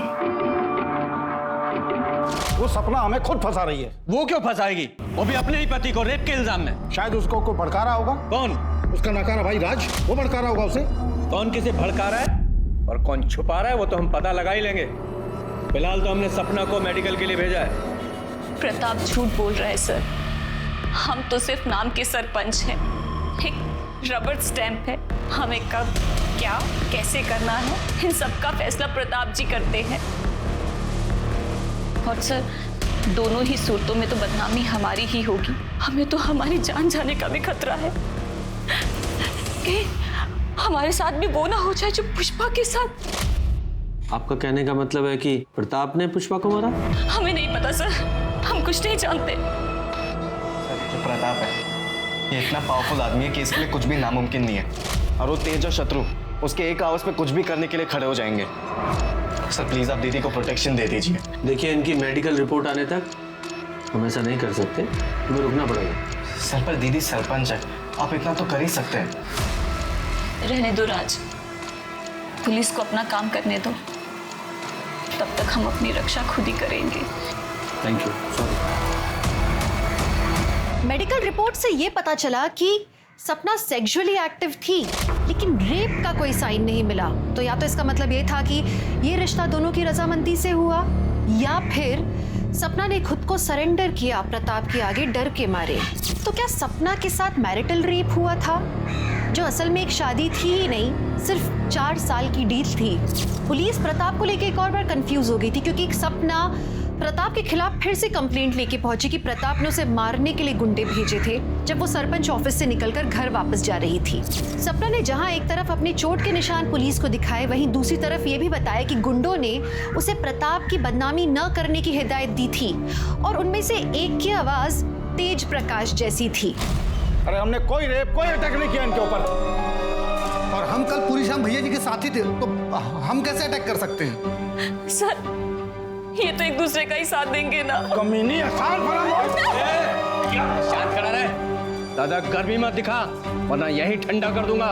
वो सपना हमें खुद फंसा रही है। वो क्यों फंसाएगी? वो भी अपने ही पति को रेप के इल्जाम में। शायद उसको कोई भड़का रहा होगा। कौन? उसका नकारा भाई राज, वो भड़का रहा होगा उसे। कौन किसे भड़का रहा है और कौन छुपा रहा है वो तो हम पता लगा ही लेंगे। फिलहाल तो हमने सपना को मेडिकल के लिए भेजा है। प्रताप झूठ बोल रहा है सर, हम तो सिर्फ नाम के सरपंच हैं, एक रबर स्टैंप है। हमें कब क्या कैसे करना है इन सब का फैसला प्रताप जी करते हैं। और सर दोनों ही सूरतों में तो बदनामी हमारी ही होगी। हमें तो हमारी जान जाने का भी खतरा है कि हमारे साथ भी वो ना हो जाए जो पुष्पा के साथ। आपका कहने का मतलब है कि प्रताप ने पुष्पा को मारा? हमें नहीं पता सर, हम कुछ नहीं जानते। जो प्रताप है ये इतना पावरफुल आदमी है कि इसके लिए कुछ भी नामुमकिन नहीं है, और वो तेज और शत्रु उसके एक आवाज पे कुछ भी करने के लिए खड़े हो जाएंगे। सर प्लीज आप दीदी को प्रोटेक्शन दे दीजिए। देखिए इनकी मेडिकल रिपोर्ट आने तक हम ऐसा नहीं कर सकते, हमें रुकना पड़ेगा। सर पर दीदी सरपंच है, आप इतना तो कर ही सकते हैं। रहने दो राज, पुलिस को अपना काम करने दो, तब तक हम अपनी रक्षा खुद ही करेंगे। Thank you. Sorry. Medical report से ये पता चला कि सपना सेक्सुअली एक्टिव थी, लेकिन रेप का कोई साइन नहीं मिला। तो या तो इसका मतलब ये था कि ये रिश्ता दोनों की रजामंदी से हुआ, या फिर सपना ने खुद को सरेंडर किया प्रताप के आगे डर के मारे। तो क्या सपना के साथ मैरिटल रेप हुआ था, जो असल में एक शादी थी ही नहीं, सिर्फ 4 साल की डील थी। पुलिस प्रताप को लेकर एक और बार कंफ्यूज हो गई थी, क्योंकि सपना प्रताप के खिलाफ फिर से कंप्लेंट लेके पहुंची कि प्रताप ने उसे मारने के लिए गुंडे भेजे थे जब वो सरपंच ऑफिस से निकलकर घर वापस जा रही थी। सपना ने जहां एक तरफ अपने चोट के निशान पुलिस को दिखाए, वहीं दूसरी तरफ ये भी बताया कि गुंडों ने उसे प्रताप की बदनामी न करने की हिदायत दी थी, और उनमें से एक की आवाज तेज प्रकाश जैसी थी। अरे हमने कोई रेप कोई अटैक नहीं किया इनके ऊपर, और हम कल पूरी शाम भैया जी के साथ ही थे, तो हम कैसे अटैक कर सकते हैं? सर ये तो एक दूसरे का ही साथ देंगे ना। कमीनी आसान शांत खड़ा रहे, दादा गर्मी मत दिखा वरना यही ठंडा कर दूंगा।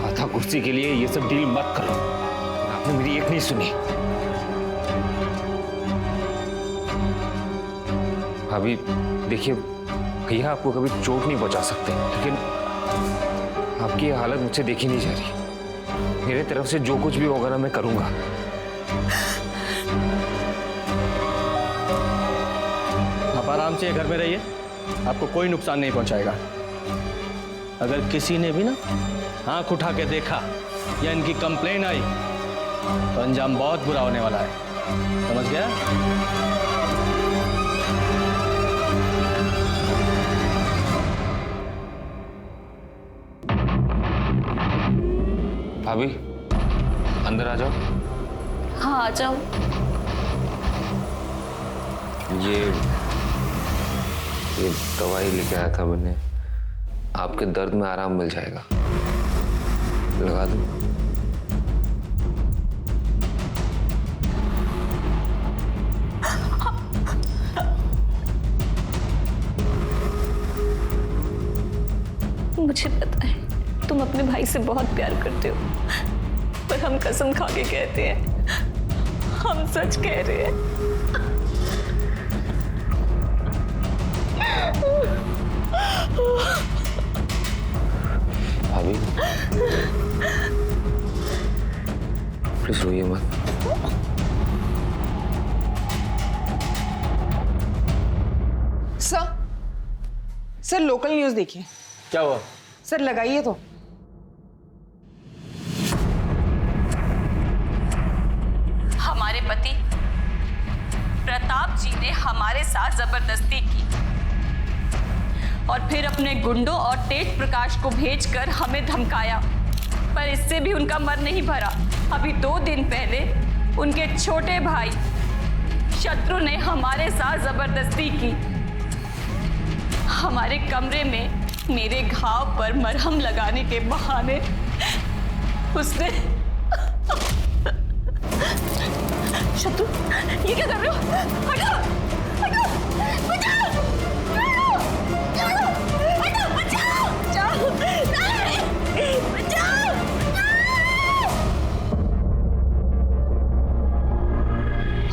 आधा कुर्सी के लिए ये सब डील मत करो, आपने मेरी एक नहीं सुनी। भाभी देखिए, भैया आपको कभी चोट नहीं पहुंचा सकते, लेकिन आपकी ये हालत मुझसे देखी नहीं जा रही। मेरे तरफ से जो कुछ भी होगा ना मैं करूंगा। आप आराम से घर में रहिए, आपको कोई नुकसान नहीं पहुंचाएगा। अगर किसी ने भी ना आंख उठा के देखा या इनकी कंप्लेन आई तो अंजाम बहुत बुरा होने वाला है, समझ गया? भाभी अंदर आ जाओ। हाँ आ जाओ। ये दवाई लेके आया था मैंने, आपके दर्द में आराम मिल जाएगा, लगा दूं? मुझे पता है तुम अपने भाई से बहुत प्यार करते हो, पर हम कसम खा के कहते हैं, हम सच कह रहे हैं। भाभी प्लीज रोइए मत। सर लोकल न्यूज़ देखिए। क्या हुआ? सर लगाइए तो। हमारे पति प्रताप जी ने हमारे साथ जबरदस्ती की और फिर अपने गुंडों और तेज प्रकाश को भेजकर हमें धमकाया, पर इससे भी उनका मन नहीं भरा। अभी 2 दिन पहले उनके छोटे भाई शत्रु ने हमारे साथ जबरदस्ती की। हमारे कमरे में मेरे घाव पर मरहम लगाने के बहाने उसने शत्रु, ये क्या कर रहे हो? हटो, हटो, बचाओ, हटो, बचाओ, बचाओ, नहीं, बचाओ।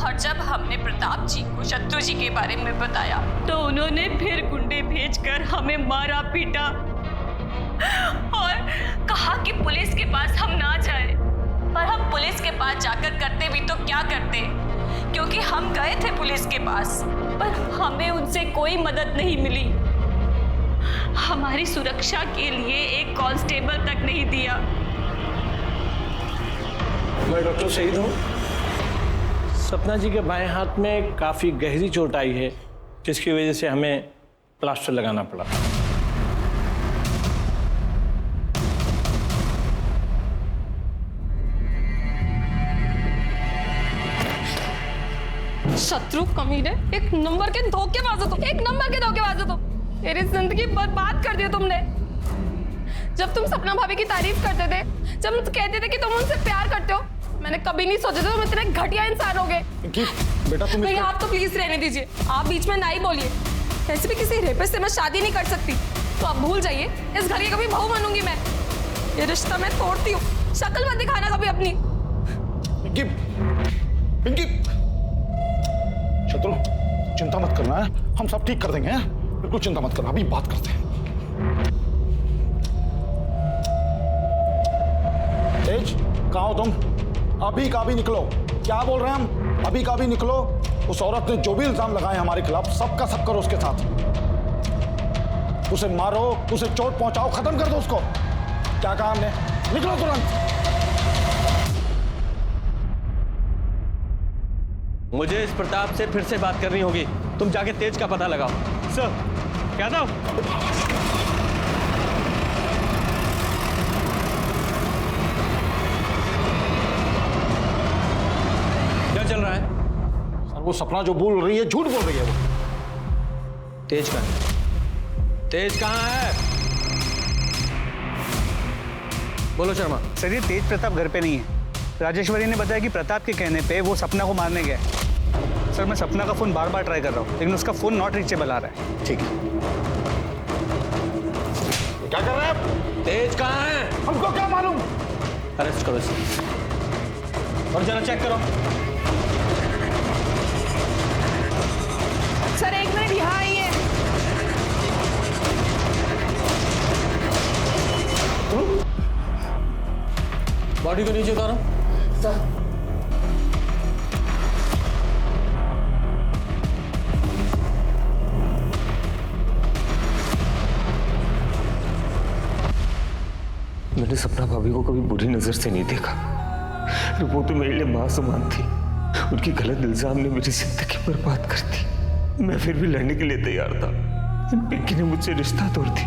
और जब हमने प्रताप जी को शत्रु जी के बारे में बताया तो उन्होंने फिर गुंडे भेजकर हमें मारा पीटा और कहा कि पुलिस के पास हम ना जाए। पर हम पुलिस के पास जाकर करते भी तो क्या करते, क्योंकि हम गए थे पुलिस के पास, पर हमें उनसे कोई मदद नहीं मिली। हमारी सुरक्षा के लिए एक कांस्टेबल तक नहीं दिया। मैं डॉक्टर शहीद हूँ। सपना जी के बाएं हाथ में काफ़ी गहरी चोट आई है, जिसकी वजह से हमें प्लास्टर लगाना पड़ा। शत्रु कमीने, एक नंबर के धोखेबाज हो तुम, एक नंबर के धोखेबाज हो तुम। मेरी जिंदगी बर्बाद कर दी तुमने। जब तुम सपना भाभी की तारीफ करते थे, जब तुम कहते थे कि तुम उनसे प्यार करते हो, मैंने कभी नहीं सोचा था तुम इतने घटिया इंसान होगे। बेटा तुम नहीं, आप तो प्लीज रहने दीजिए, आप बीच में ना ही बोलिए। वैसे भी किसी रेपिस्ट से मैं शादी नहीं कर सकती, तो आप भूल जाइए। इस घर की कभी बहू बनूंगी मैं। ये रिश्ता मैं तोड़ती हूँ। शक्ल मत दिखाना कभी अपनी। शत्रु चिंता मत करना है, हम सब ठीक कर देंगे। बिल्कुल चिंता मत करना, अभी बात करते हैं। तेज, कहाँ हो तुम? अभी का भी निकलो। क्या बोल रहे हैं हम? अभी का भी निकलो। उस औरत ने जो भी इल्जाम लगाए हमारे खिलाफ, सबका सब करो उसके साथ। उसे मारो, उसे चोट पहुंचाओ, खत्म कर दो उसको। क्या कहा हमने? निकलो तुरंत। मुझे इस प्रताप से फिर से बात करनी होगी। तुम जाके तेज का पता लगाओ। सर क्या था? क्या चल रहा है? सर वो सपना जो बोल रही है, झूठ बोल रही है। वो तेज कहाँ है? तेज कहाँ है? बोलो शर्मा। सर ये तेज प्रताप घर पे नहीं है। राजेश्वरी ने बताया कि प्रताप के कहने पे वो सपना को मारने गए। सर मैं सपना का फोन बार बार ट्राई कर रहा हूँ, लेकिन उसका फोन नॉट रीचेबल आ रहा है। ठीक है। क्या कर रहे हैं आप? तेज कहाँ है? हमको क्या मालूम? अरेस्ट करो इसे और जरा चेक करो। सर 1 मिनट यहाँ आइए। बॉडी को नीचे उतारो। सर मैंने सपना भाभी को कभी बुरी नजर से नहीं देखा। वो तो मेरे लिए मां समान थी। उनकी गलत इल्जाम ने मेरी जिंदगी बर्बाद कर दी। मैं फिर भी लड़ने के लिए तैयार था। पिंकी ने मुझसे रिश्ता तोड़ दी।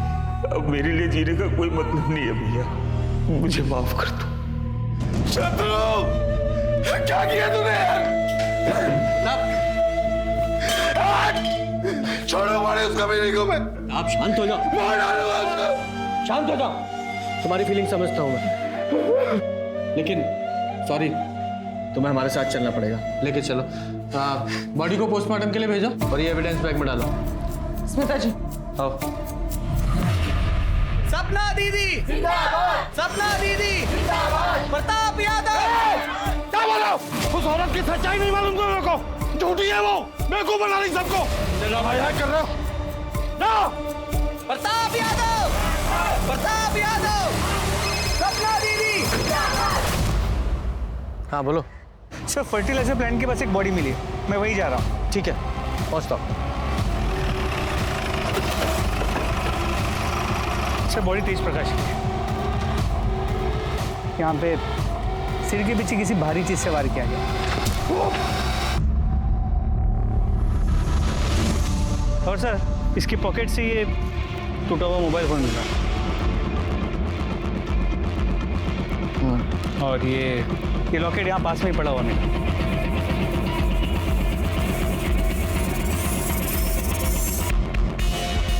अब मेरे लिए जीने का कोई मतलब नहीं है भैया। मुझे माफ कर दो। शत्रु, क्या किया तूने यार? छोड़ो मारे उसका बेटे को मैं। आप शांत हो जाओ। मार डालूंगा उसको। शांत हो जाओ। तुम्हारी फीलिंग समझता हूँ मैं, लेकिन सॉरी, तुम्हें हमारे साथ चलना पड़ेगा। लेके चलो, बॉडी को पोस्टमार्टम के लिए भेजो और ये एविडेंस बैग में डालो। स्मिता जी, आओ। सपना दीदी जिंदाबाद, सपना दीदी जिंदाबाद, प्रताप यादव। क्या बोलो? उस औरत की सच्चाई नहीं मालूम मेरे को, झूठी है वो, मेरे को बना रही सबको। तेरा भाई है कर रहे हो ना? प्रताप यादव, प्रताप यादव, सपना दीदी। हाँ बोलो। सर फर्टिलाइजर प्लांट के पास एक बॉडी मिली, मैं वही जा रहा हूँ। ठीक है, पहुँचता हूँ। सर बॉडी तेज प्रकाश की है। यहाँ पे सिर के पीछे किसी भारी चीज से वार किया गया। और सर इसकी पॉकेट से ये टूटा हुआ मोबाइल फोन मिला और ये लॉकेट यहाँ पास में ही पड़ा हुआ मिला।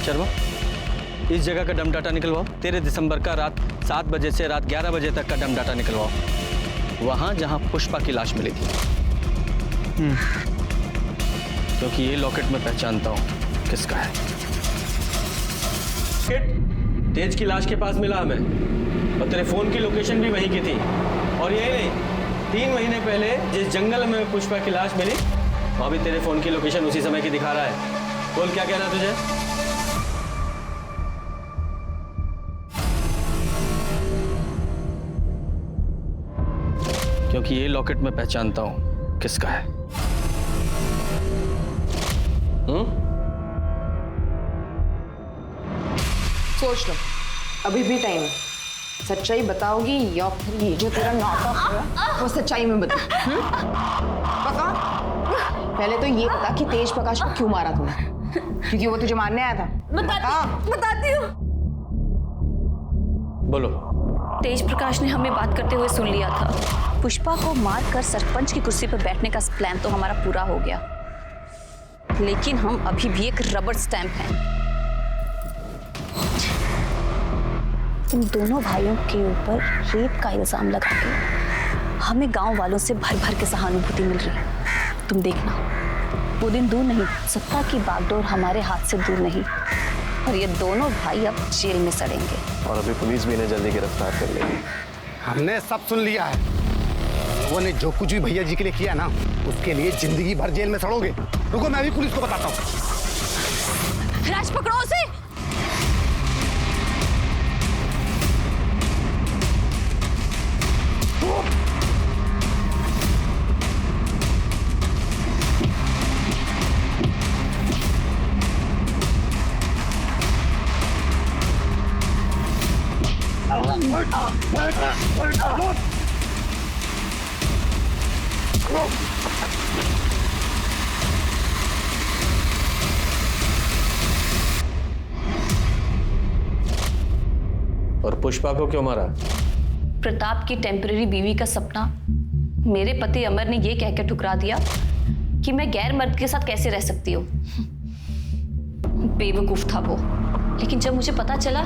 शर्मा, इस जगह का डम डाटा निकलवाओ। 13 दिसंबर का रात 7 बजे से रात 11 बजे तक का डम डाटा निकलवाओ, वहां जहां पुष्पा की लाश मिली थी। क्योंकि ये लॉकेट मैं पहचानता हूं किसका है। तेज की लाश के पास मिला हमें, और तेरे फोन की लोकेशन भी वहीं की थी। और यही नहीं, 3 महीने पहले जिस जंगल में पुष्पा की लाश मिली, वहां भी तेरे फोन की लोकेशन उसी समय की दिखा रहा है। बोल क्या कहना तुझे? क्योंकि ये लॉकेट मैं पहचानता हूं किसका है। सोच लो, अभी भी टाइम है। सच्चाई बताओगी या फिर ये जो तेरा नाटक है वो सच्चाई में बता? बता। पहले तो ये बता कि तेज प्रकाश को क्यों मारा तूने? क्योंकि वो तुझे मारने आया था। बताती हूँ। बोलो। तेज प्रकाश ने हमें बात करते हुए सुन लिया था। पुष्पा को मारकर सरपंच की कुर्सी पर बैठने का प्लान तो हमारा पूरा हो गया, लेकिन हम अभी भी एक रबर स्टैंप हैं। इन दोनों भाइयों के ऊपर रेप का इल्जाम लगा के हमें गांव वालों से भर भर के सहानुभूति मिल रही है। तुम देखना, वो दिन दूर नहीं, सत्ता की बागडोर हमारे हाथ से दूर नहीं, और ये दोनों भाई अब जेल में सड़ेंगे। और अभी पुलिस भी इन्हें जल्दी गिरफ्तार कर लेगी। हमने सब सुन लिया है। वो ने जो कुछ भी भैया जी के लिए किया ना, उसके लिए जिंदगी भर जेल में सड़ोगे। रुको, मैं भी पुलिस को बताता हूँ। राज, पकड़ो उसे। और पुष्पा को क्यों मारा? प्रताप की टेम्पररी बीवी का सपना मेरे पति अमर ने यह कहकर ठुकरा दिया कि मैं गैर मर्द के साथ कैसे रह सकती हूँ। बेवकूफ था वो। लेकिन जब मुझे पता चला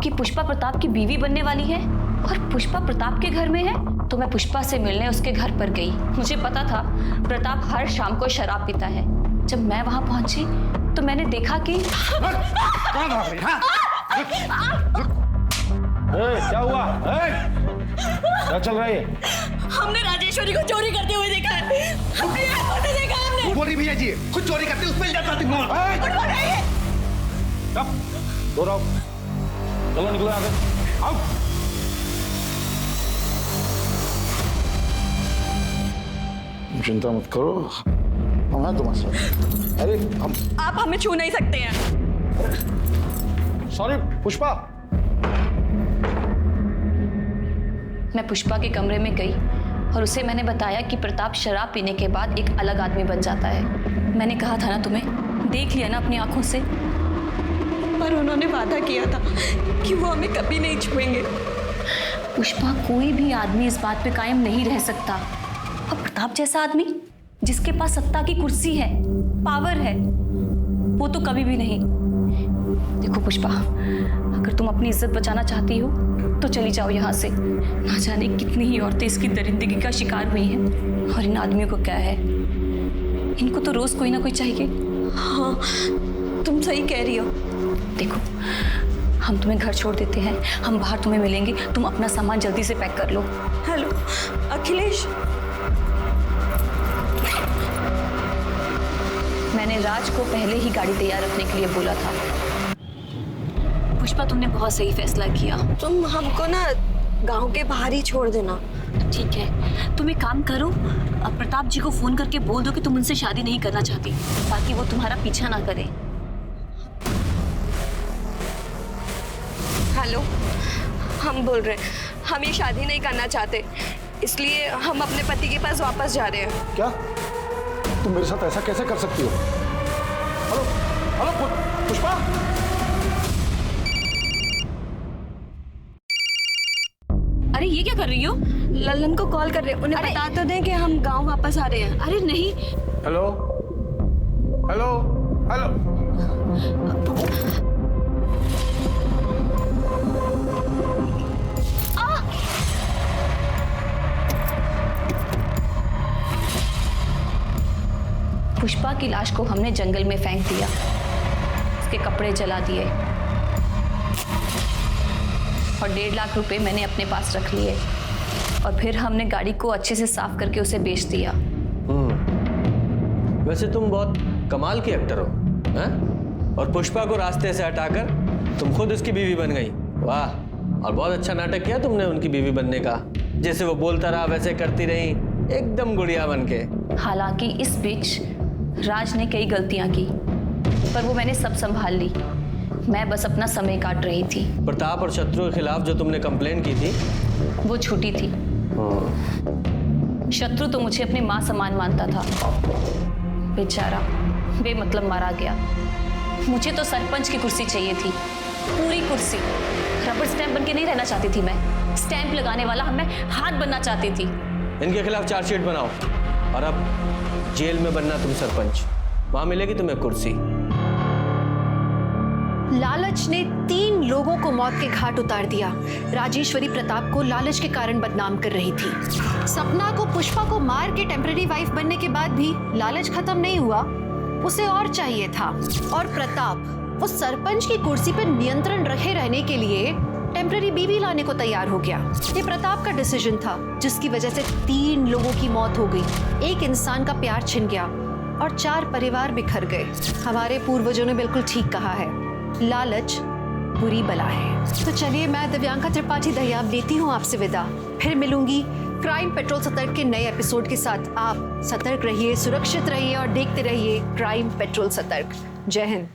कि पुष्पा प्रताप की बीवी बनने वाली है और पुष्पा प्रताप के घर में है, तो मैं पुष्पा से मिलने उसके घर पर गई। मुझे पता था प्रताप हर शाम को शराब पीता है। जब मैं वहां पहुंची तो मैंने देखा कि क्या हुआ? क्या चल रहा है? हमने राजेश्वरी को चोरी करते हुए देखा है। हमने आंखों से देखा हमने। बोली भैया जी, खुद चोरी करते उसमें इल्जाम लगाती हूँ। दो रहो, चलो निकलो आगे। आओ। चिंता मत करो, हम हैं तुम्हारे साथ। अरे हम, आप हमें छू नहीं सकते हैं। सॉरी पुष्पा। मैं पुष्पा के कमरे में गई और उसे मैंने बताया कि प्रताप शराब पीने के बाद एक अलग आदमी बन जाता है। मैंने कहा था ना तुम्हें, देख लिया ना अपनी आंखों से। पर उन्होंने वादा किया था कि वो हमें कभी नहीं छुएंगे। पुष्पा, कोई भी आदमी इस बात पे कायम नहीं रह सकता। और प्रताप जैसा आदमी जिसके पास सत्ता की कुर्सी है, पावर है, वो तो कभी भी नहीं। देखो पुष्पा, अगर तुम अपनी इज्जत बचाना चाहती हो तो चली जाओ यहाँ से। ना जाने कितनी ही औरतें इसकी दरिंदगी का शिकार हुई हैं। और इन आदमियों को क्या है, इनको तो रोज कोई ना कोई चाहिए। हाँ, तुम सही कह रही हो। देखो, हम तुम्हें घर छोड़ देते हैं, हम बाहर तुम्हें मिलेंगे, तुम अपना सामान जल्दी से पैक कर लो। हेलो अखिलेश, मैंने राज को पहले ही गाड़ी तैयार रखने के लिए बोला था। पुष्पा, तुमने बहुत सही फैसला किया। तुम हमको ना गांव के बाहर ही छोड़ देना। ठीक है, तुम एक काम करो, अब प्रताप जी को फोन करके बोल दो कि तुम उनसे शादी नहीं करना चाहती, ताकि वो तुम्हारा पीछा ना करे। हेलो, हम बोल रहे हैं, हम ये शादी नहीं करना चाहते, इसलिए हम अपने पति के पास वापस जा रहे हैं। क्या तुम मेरे साथ ऐसा कैसे कर सकती हो? हेलो हेलो पुष्पा, अरे ये क्या कर रही हो? लल्लन को कॉल कर रहे हैं, उन्हें बता तो दें कि हम गांव वापस आ रहे हैं। अरे नहीं। Hello hello hello. पुष्पा की लाश को हमने जंगल में फेंक दिया, उसके कपड़े जला दिए और 1.5 लाख रुपए मैंने अपने पास रख लिए। और फिर हमने गाड़ी को अच्छे से साफ करके उसे बेच दिया। वैसे तुम बहुत कमाल की एक्टर हो, हैं? और पुष्पा को रास्ते से हटाकर तुम खुद उसकी बीवी बन गई। वाह, और बहुत अच्छा नाटक किया तुमने उनकी बीवी बनने का। जैसे वो बोलता रहा वैसे करती रही, एकदम गुड़िया बन के। हालांकि इस बीच राज ने कई गलतियां की, पर वो मैंने सब संभाल ली। मैं बस अपना समय काट रही थी। प्रताप और शत्रु के खिलाफ जो तुमने कंप्लेंट की थी, वो झूठी थी। शत्रु तो मुझे अपनी माँ समान मानता था, बेचारा बेमतलब मारा गया। मुझे तो सरपंच की कुर्सी चाहिए थी, पूरी कुर्सी। रबर स्टैंप बन के नहीं रहना चाहती थी मैं, स्टैंप लगाने वाला मैं हाथ बनना चाहती थी। इनके खिलाफ चार्जशीट बनाओ और अब जेल में बनना तुम सरपंच, वहां मिलेगी तुम्हें कुर्सी। लालच ने 3 लोगों को मौत के घाट उतार दिया। राजेश्वरी प्रताप को लालच के कारण बदनाम कर रही थी। सपना को पुष्पा को मार के टेम्पररी वाइफ बनने के बाद भी लालच खत्म नहीं हुआ, उसे और चाहिए था। और प्रताप उस सरपंच की कुर्सी पर नियंत्रण रखे रहने के लिए टेम्पररी बीवी लाने को तैयार हो गया। ये प्रताप का डिसीजन था, जिसकी वजह से 3 लोगों की मौत हो गई, 1 इंसान का प्यार छिन गया और 4 परिवार बिखर गए। हमारे पूर्वजों ने बिल्कुल ठीक कहा है, लालच बुरी बला है। तो चलिए, मैं दिव्यांका त्रिपाठी दहियाब लेती हूँ आपसे विदा। फिर मिलूंगी क्राइम पेट्रोल सतर्क के नए एपिसोड के साथ। आप सतर्क रहिए, सुरक्षित रहिए और देखते रहिए क्राइम पेट्रोल सतर्क। जय हिंद।